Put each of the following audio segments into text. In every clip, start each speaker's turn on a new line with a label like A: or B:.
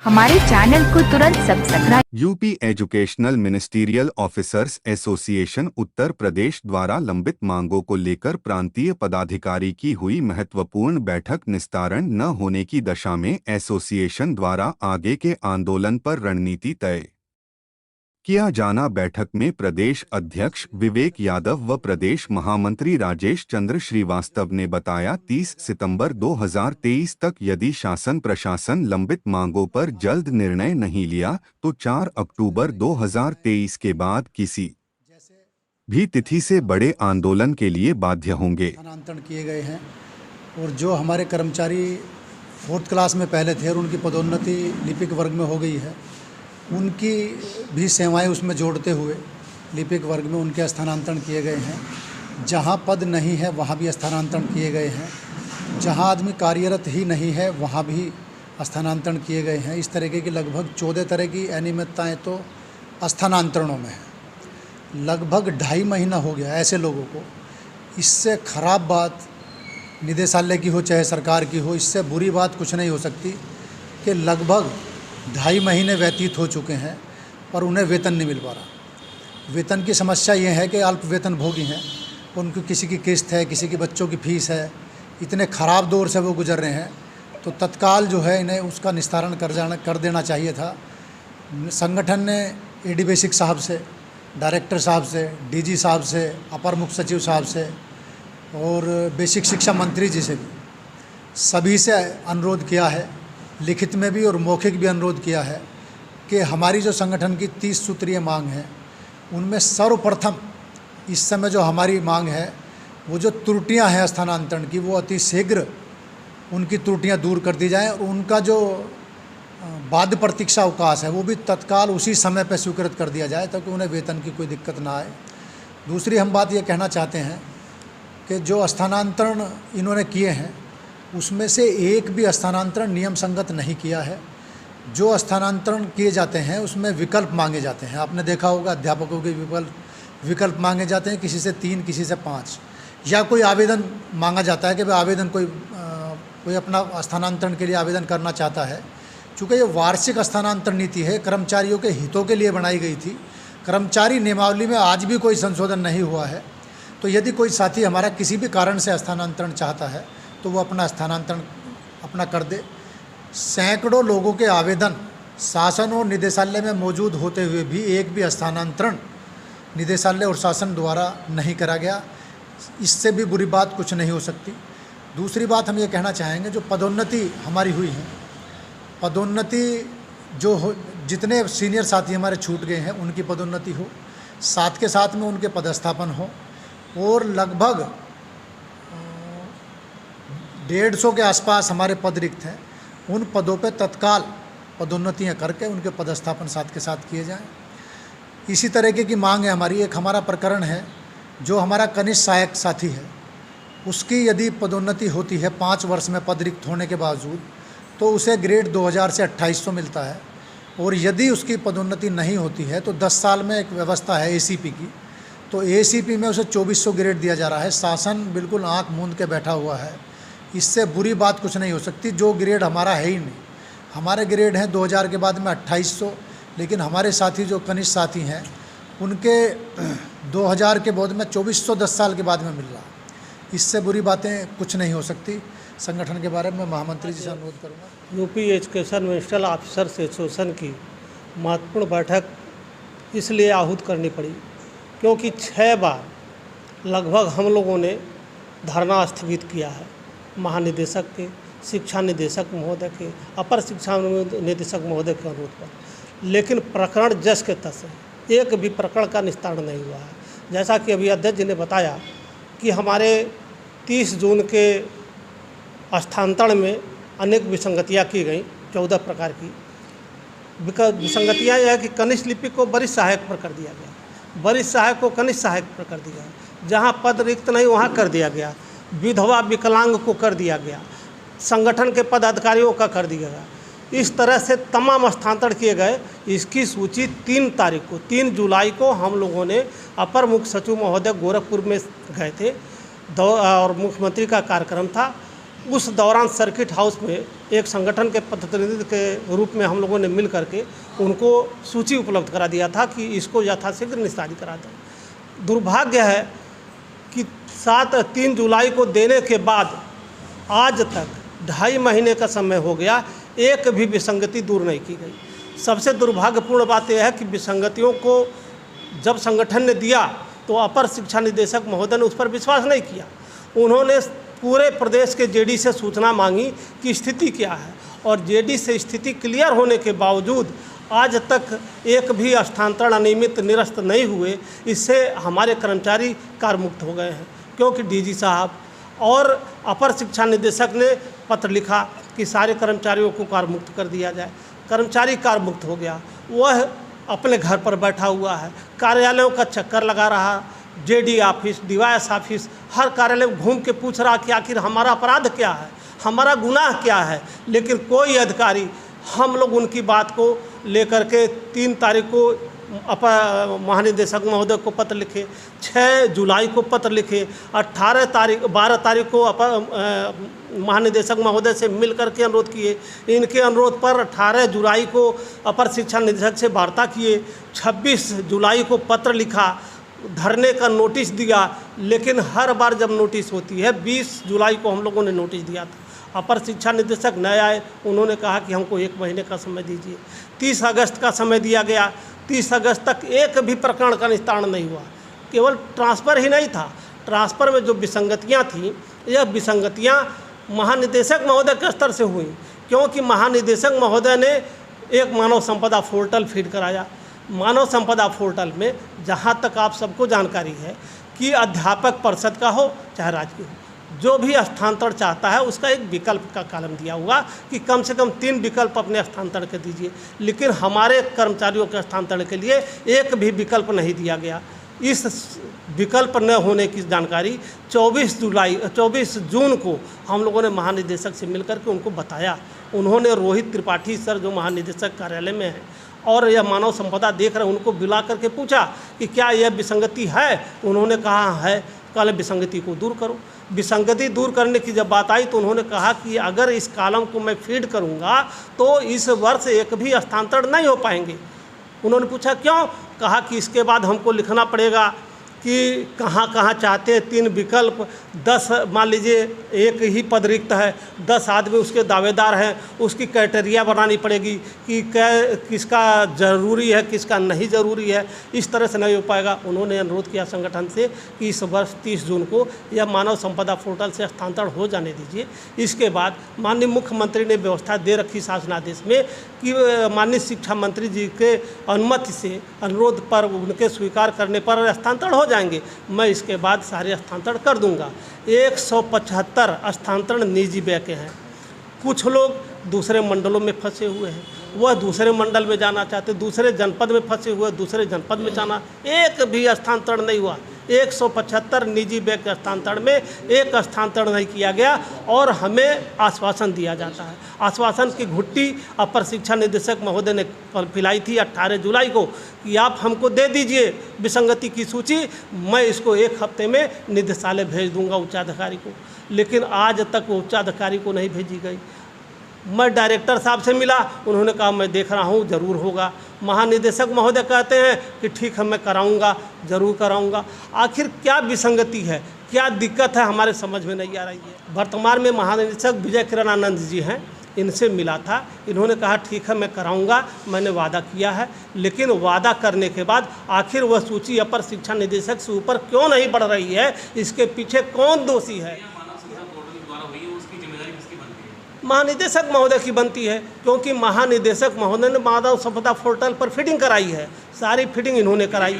A: हमारे चैनल को तुरंत subscribe.
B: UP educational ministerial officers association Uttar Pradesh द्वारा लंबित मांगों को लेकर प्रांतीय पदाधिकारी की हुई महत्वपूर्ण बैठक निस्तारण न होने की दशा में एसोसिएशन द्वारा आगे के आंदोलन पर रणनीति तय किया जाना। बैठक में प्रदेश अध्यक्ष विवेक यादव व प्रदेश महामंत्री राजेश चंद्र श्रीवास्तव ने बताया, 30 सितंबर 2023 तक यदि शासन प्रशासन लंबित मांगों पर जल्द निर्णय नहीं लिया तो 4 अक्टूबर 2023 के बाद किसी भी तिथि से बड़े आंदोलन के लिए बाध्य होंगे।
C: स्थानांतरण किए गए हैं और जो हमारे कर्मचारी 4th क्लास में पहले थे और उनकी पदोन्नति लिपिक वर्ग में हो गई है, उनकी भी सेवाएं उसमें जोड़ते हुए लिपिक वर्ग में उनके स्थानांतरण किए गए हैं। जहां पद नहीं है वहां भी स्थानांतरण किए गए हैं, जहां आदमी कार्यरत ही नहीं है वहां भी स्थानांतरण किए गए हैं। इस तरीके की लगभग 14 तरह की अनियमितताएँ तो स्थानांतरणों में हैं। लगभग 2.5 महीना हो गया ऐसे लोगों को। इससे ख़राब बात निदेशालय की हो चाहे सरकार की हो, इससे बुरी बात कुछ नहीं हो सकती कि लगभग 2.5 महीने व्यतीत हो चुके हैं पर उन्हें वेतन नहीं मिल पा रहा। वेतन की समस्या ये है कि अल्प वेतन भोगी हैं, उनको किसी की किस्त है, किसी के बच्चों की फीस है, इतने ख़राब दौर से वो गुजर रहे हैं, तो तत्काल जो है इन्हें उसका निस्तारण कर देना चाहिए था। संगठन ने एडी बेसिक साहब से, डायरेक्टर साहब से, डीजी साहब से, अपर मुख्य सचिव साहब से और बेसिक शिक्षा मंत्री जी से भी सभी से अनुरोध किया है, लिखित में भी और मौखिक भी अनुरोध किया है कि हमारी जो संगठन की 30 सूत्रीय मांग है उनमें सर्वप्रथम इस समय जो हमारी मांग है वो जो त्रुटियां हैं स्थानांतरण की, वो अति शीघ्र उनकी त्रुटियां दूर कर दी जाएं और उनका जो बाध्य प्रतीक्षा अवकाश है वो भी तत्काल उसी समय पर स्वीकृत कर दिया जाए ताकि उन्हें वेतन की कोई दिक्कत ना आए। दूसरी हम बात ये कहना चाहते हैं कि जो स्थानांतरण इन्होंने किए हैं उसमें से एक भी स्थानांतरण नियम संगत नहीं किया है। जो स्थानांतरण किए जाते हैं उसमें विकल्प मांगे जाते हैं। आपने देखा होगा अध्यापकों के विकल्प मांगे जाते हैं, किसी से 3 किसी से 5, या कोई आवेदन मांगा जाता है कि भाई आवेदन कोई अपना स्थानांतरण के लिए आवेदन करना चाहता है। चूँकि ये वार्षिक स्थानांतरण नीति है, कर्मचारियों के हितों के लिए बनाई गई थी। कर्मचारी नियमावली में आज भी कोई संशोधन नहीं हुआ है, तो यदि कोई साथी हमारा किसी भी कारण से स्थानांतरण चाहता है तो वो अपना स्थानांतरण अपना कर दे। सैकड़ों लोगों के आवेदन शासन और निदेशालय में मौजूद होते हुए भी एक भी स्थानांतरण निदेशालय और शासन द्वारा नहीं करा गया। इससे भी बुरी बात कुछ नहीं हो सकती। दूसरी बात हम ये कहना चाहेंगे, जो पदोन्नति हमारी हुई है, पदोन्नति जो हो, जितने सीनियर साथी हमारे छूट गए हैं उनकी पदोन्नति हो, साथ के साथ में उनके पदस्थापन हो और लगभग 150 के आसपास हमारे पद रिक्त हैं, उन पदों पे तत्काल पदोन्नतियां करके उनके पदस्थापन साथ के साथ किए जाएं। इसी तरीके की मांग है हमारी। एक हमारा प्रकरण है, जो हमारा कनिष्ठ सहायक साथी है उसकी यदि पदोन्नति होती है 5 वर्ष में पद रिक्त होने के बावजूद, तो उसे ग्रेड 2000 से 2800 मिलता है। और यदि उसकी पदोन्नति नहीं होती है तो 10 साल में एक व्यवस्था है एसीपी की, तो एसीपी में उसे 2400 ग्रेड दिया जा रहा है। शासन बिल्कुल आँख मूंद के बैठा हुआ है। इससे बुरी बात कुछ नहीं हो सकती। जो ग्रेड हमारा है ही नहीं, हमारे ग्रेड हैं 2000 के बाद में 2800, लेकिन हमारे साथी जो कनिष्ठ साथी हैं उनके 2000 के बाद में 2400 10 साल के बाद में मिल रहा। इससे बुरी बातें कुछ नहीं हो सकती। संगठन के बारे में महामंत्री जी से अनुरोध करूँगा।
D: UP education ministerial officers association की महत्वपूर्ण बैठक इसलिए आहूत करनी पड़ी क्योंकि 6 बार लगभग हम लोगों ने धरना स्थगित किया है महानिदेशक के, शिक्षा निदेशक महोदय के, अपर शिक्षा निदेशक महोदय के अनुरोध पर, लेकिन प्रकरण जस के तस है, एक भी प्रकरण का निस्तारण नहीं हुआ है। जैसा कि अभी अध्यक्ष जी ने बताया कि हमारे 30 जून के स्थानांतरण में अनेक विसंगतियाँ की गई, 14 प्रकार की विसंगतियाँ। यह है कि कनिष्ठ लिपिक को वरिष्ठ सहायक पर कर दिया गया, वरिष्ठ सहायक को कनिष्ठ सहायक पर कर दिया, जहाँ पद रिक्त नहीं वहाँ कर दिया गया, विधवा विकलांग को कर दिया गया, संगठन के पदाधिकारियों का कर दिया गया। इस तरह से तमाम स्थानांतरण किए गए। इसकी सूची 3 जुलाई को हम लोगों ने अपर मुख्य सचिव महोदय गोरखपुर में गए थे और मुख्यमंत्री का कार्यक्रम था। उस दौरान सर्किट हाउस में एक संगठन के प्रतिनिधि के रूप में हम लोगों ने मिल करके उनको सूची उपलब्ध करा दिया था कि इसको यथाशीघ्र निस्तारित करा दें। दुर्भाग्य है कि 3 जुलाई को देने के बाद आज तक 2.5 महीने का समय हो गया, एक भी विसंगति दूर नहीं की गई। सबसे दुर्भाग्यपूर्ण बात यह है कि विसंगतियों को जब संगठन ने दिया तो अपर शिक्षा निदेशक महोदय ने उस पर विश्वास नहीं किया। उन्होंने पूरे प्रदेश के जेडी से सूचना मांगी कि स्थिति क्या है, और जेडी से स्थिति क्लियर होने के बावजूद आज तक एक भी स्थानांतरण अनियमित निरस्त नहीं हुए। इससे हमारे कर्मचारी कारमुक्त हो गए हैं, क्योंकि डीजी साहब और अपर शिक्षा निदेशक ने पत्र लिखा कि सारे कर्मचारियों को कारमुक्त कर दिया जाए। कर्मचारी कारमुक्त हो गया, वह अपने घर पर बैठा हुआ है, कार्यालयों का चक्कर लगा रहा, जेडी ऑफिस, डीवाईएस ऑफिस, हर कार्यालय में घूम के पूछ रहा कि आखिर हमारा अपराध क्या है, हमारा गुनाह क्या है। लेकिन कोई अधिकारी, हम लोग उनकी बात को लेकर के 3 तारीख को महानिदेशक महोदय को पत्र लिखे, 6 जुलाई को पत्र लिखे, 12 तारीख को महानिदेशक महोदय से मिल करके अनुरोध किए। इनके अनुरोध पर 18 जुलाई को अपर शिक्षा निदेशक से वार्ता किए, 26 जुलाई को पत्र लिखा, धरने का नोटिस दिया। लेकिन हर बार जब नोटिस होती है, 20 जुलाई को हम लोगों ने नोटिस दिया था, अपर शिक्षा निदेशक नए आए, उन्होंने कहा कि हमको 1 महीने का समय दीजिए। 30 अगस्त का समय दिया गया, 30 अगस्त तक एक भी प्रकरण का निस्तारण नहीं हुआ। केवल ट्रांसफ़र ही नहीं था, ट्रांसफ़र में जो विसंगतियां थीं, यह विसंगतियां महानिदेशक महोदय के स्तर से हुई, क्योंकि महानिदेशक महोदय ने एक मानव संपदा पोर्टल फीड कराया। मानव संपदा पोर्टल में जहाँ तक आप सबको जानकारी है कि अध्यापक परिषद का हो चाहे राज्य की हो, जो भी स्थानांतरण चाहता है उसका एक विकल्प का कॉलम दिया हुआ कि कम से कम 3 विकल्प अपने स्थानांतरण के दीजिए। लेकिन हमारे कर्मचारियों के स्थानांतरण के लिए एक भी विकल्प नहीं दिया गया। इस विकल्प न होने की जानकारी 24 जून को हम लोगों ने महानिदेशक से मिलकर के उनको बताया। उन्होंने रोहित त्रिपाठी सर, जो महानिदेशक कार्यालय में हैं और यह मानव संपदा देख रहे हैं, उनको बुला करके पूछा कि क्या यह विसंगति है। उन्होंने कहा है। कल विसंगति को दूर करो। विसंगति दूर करने की जब बात आई तो उन्होंने कहा कि अगर इस कॉलम को मैं फीड करूंगा तो इस वर्ष एक भी स्थानांतरण नहीं हो पाएंगे। उन्होंने पूछा क्यों? कहा कि इसके बाद हमको लिखना पड़ेगा कि कहाँ कहाँ चाहते हैं 3 विकल्प, 10 मान लीजिए एक ही पद रिक्त है, 10 आदमी उसके दावेदार हैं, उसकी क्राइटेरिया बनानी पड़ेगी कि किसका ज़रूरी है किसका नहीं ज़रूरी है। इस तरह से नहीं हो पाएगा। उन्होंने अनुरोध किया संगठन से कि इस वर्ष 30 जून को यह मानव संपदा पोर्टल से स्थानांतरण हो जाने दीजिए। इसके बाद माननीय मुख्यमंत्री ने व्यवस्था दे रखी शासनादेश में कि माननीय शिक्षा मंत्री जी के अनुमति से अनुरोध पर उनके स्वीकार करने पर स्थानांतरण हो जाएंगे। मैं इसके बाद सारे स्थानांतरण कर दूंगा। 175 स्थानांतरण निजी व्यय के हैं। कुछ लोग दूसरे मंडलों में फंसे हुए हैं, वह दूसरे मंडल में जाना चाहते, दूसरे जनपद में फंसे हुए दूसरे जनपद में जाना, एक भी स्थानांतरण नहीं हुआ। 175 निजी व्यय के स्थानांतरण में एक स्थानांतरण नहीं किया गया और हमें आश्वासन दिया जाता है। आश्वासन की घुट्टी अपर शिक्षा निदेशक महोदय ने पिलाई थी 18 जुलाई को कि आप हमको दे दीजिए विसंगति की सूची, मैं इसको 1 हफ्ते में निदेशालय भेज दूंगा उच्चाधिकारी को। लेकिन आज तक वो उच्चाधिकारी को नहीं भेजी गई। मैं डायरेक्टर साहब से मिला, उन्होंने कहा मैं देख रहा हूँ, ज़रूर होगा। महानिदेशक महोदय कहते हैं कि ठीक है मैं कराऊंगा, ज़रूर कराऊंगा। आखिर क्या विसंगति है, क्या दिक्कत है, हमारे समझ में नहीं आ रही है। वर्तमान में महानिदेशक विजय किरण आनंद जी हैं, इनसे मिला था। इन्होंने कहा ठीक है मैं कराऊंगा, मैंने वादा किया है। लेकिन वादा करने के बाद आखिर वह सूची अपर शिक्षा निदेशक से ऊपर क्यों नहीं बढ़ रही है, इसके पीछे कौन दोषी है? महानिदेशक महोदय की बनती है, क्योंकि महानिदेशक महोदय ने मानव संपदा पोर्टल पर फिटिंग कराई है। सारी फिटिंग इन्होंने कराई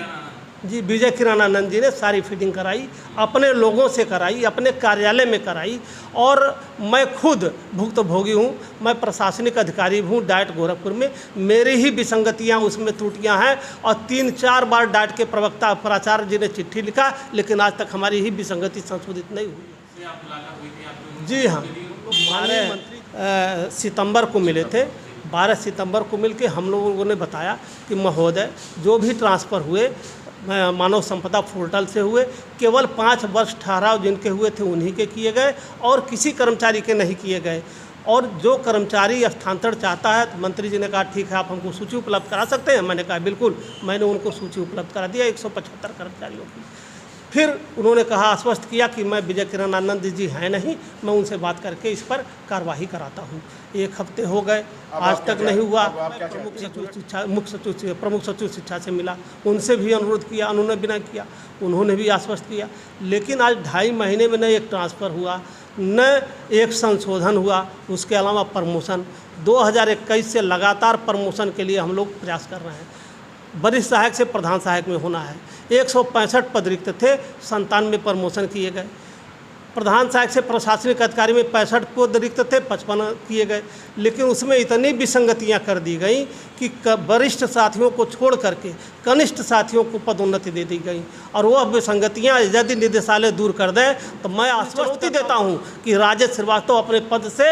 D: जी, विजय किरण आनंद जी ने सारी फिटिंग कराई, अपने लोगों से कराई, अपने कार्यालय में कराई। और मैं खुद भुक्तभोगी हूँ, मैं प्रशासनिक अधिकारी हूँ डाइट गोरखपुर में। मेरी ही विसंगतियाँ उसमें त्रुटियाँ हैं और 3-4 बार डाइट के प्रवक्ता प्राचार्य जी ने चिट्ठी लिखा, लेकिन आज तक हमारी ही विसंगति संशोधित नहीं हुई। जी हाँ, हमारे मंत्री सितंबर को मिले थे। 12 सितंबर को मिलके हम लोगों ने बताया कि महोदय जो भी ट्रांसफ़र हुए मानव संपदा पोर्टल से हुए। केवल 5 वर्ष ठहराव जिनके हुए थे उन्हीं के किए गए और किसी कर्मचारी के नहीं किए गए। और जो कर्मचारी स्थानांतरण चाहता है तो मंत्री जी ने कहा ठीक है, आप हमको सूची उपलब्ध करा सकते हैं। मैंने कहा बिल्कुल, मैंने उनको सूची उपलब्ध करा दिया 175 कर्मचारियों की। फिर उन्होंने कहा, आश्वस्त किया कि मैं विजय किरण आनंद जी हैं नहीं, मैं उनसे बात करके इस पर कार्रवाई कराता हूँ। 1 हफ्ते हो गए, आज तक नहीं हुआ। प्रमुख सचिव शिक्षा से मिला, उनसे भी अनुरोध किया, उन्होंने भी नहीं किया, उन्होंने भी आश्वस्त किया। लेकिन आज 2.5 महीने में न एक ट्रांसफ़र हुआ, न एक संशोधन हुआ, उसके अलावा प्रमोशन 2021 से लगातार प्रमोशन के लिए हम लोग प्रयास कर रहे हैं। वरिष्ठ सहायक से प्रधान सहायक में होना है। 165 पद रिक्त थे, 97 प्रमोशन किए गए। प्रधान सहायक से प्रशासनिक अधिकारी में 65 पद रिक्त थे, 55 किए गए। लेकिन उसमें इतनी विसंगतियां कर दी गई कि वरिष्ठ साथियों को छोड़ करके कनिष्ठ साथियों को पदोन्नति दे दी गई। और वह विसंगतियां यदि निदेशालय दूर कर दें तो मैं आश्वस्ति देता हूं कि राजेश श्रीवास्तव अपने पद से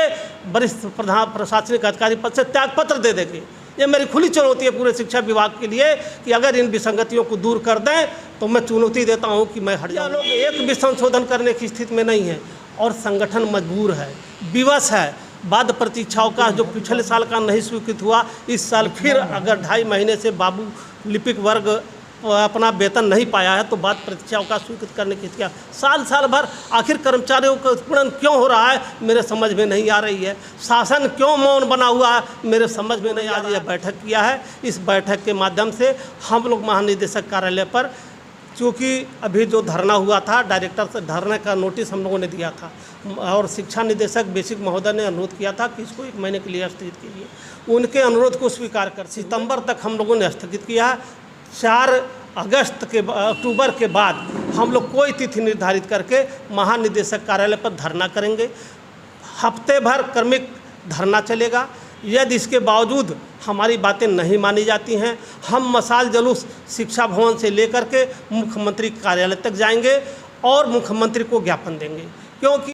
D: वरिष्ठ प्रधान प्रशासनिक अधिकारी पद से त्यागपत्र दे देंगे। ये मेरी खुली चुनौती है पूरे शिक्षा विभाग के लिए कि अगर इन विसंगतियों को दूर कर दें तो मैं चुनौती देता हूं कि मैं हट जाऊँ। लोग एक भी संशोधन करने की स्थिति में नहीं है और संगठन मजबूर है, विवश है। बाद प्रतीक्षा अवकाश जो पिछले साल का नहीं स्वीकृत हुआ, इस साल फिर अगर 2.5 महीने से बाबू लिपिक वर्ग अपना वेतन नहीं पाया है तो बाद प्रतीक्षा अवकाश स्वीकृत करने की क्या साल भर आखिर कर्मचारियों का उत्पीड़न क्यों हो रहा है मेरे समझ में नहीं आ रही है। शासन क्यों मौन बना हुआ है मेरे समझ में नहीं आ रही है। बैठक किया है, इस बैठक के माध्यम से हम लोग महानिदेशक कार्यालय पर, चूँकि अभी जो धरना हुआ था, डायरेक्टर से धरने का नोटिस हम लोगों ने दिया था और शिक्षा निदेशक बेसिक महोदय ने अनुरोध किया था कि इसको 1 महीने के लिए स्थगित कीजिए। उनके अनुरोध को स्वीकार कर सितंबर तक हम लोगों ने स्थगित किया है। 4 अक्टूबर के बाद हम लोग कोई तिथि निर्धारित करके महानिदेशक कार्यालय पर धरना करेंगे। हफ्ते भर क्रमिक धरना चलेगा। यदि इसके बावजूद हमारी बातें नहीं मानी जाती हैं, हम मशाल जुलूस शिक्षा भवन से लेकर के मुख्यमंत्री कार्यालय तक जाएंगे और मुख्यमंत्री को ज्ञापन देंगे। क्योंकि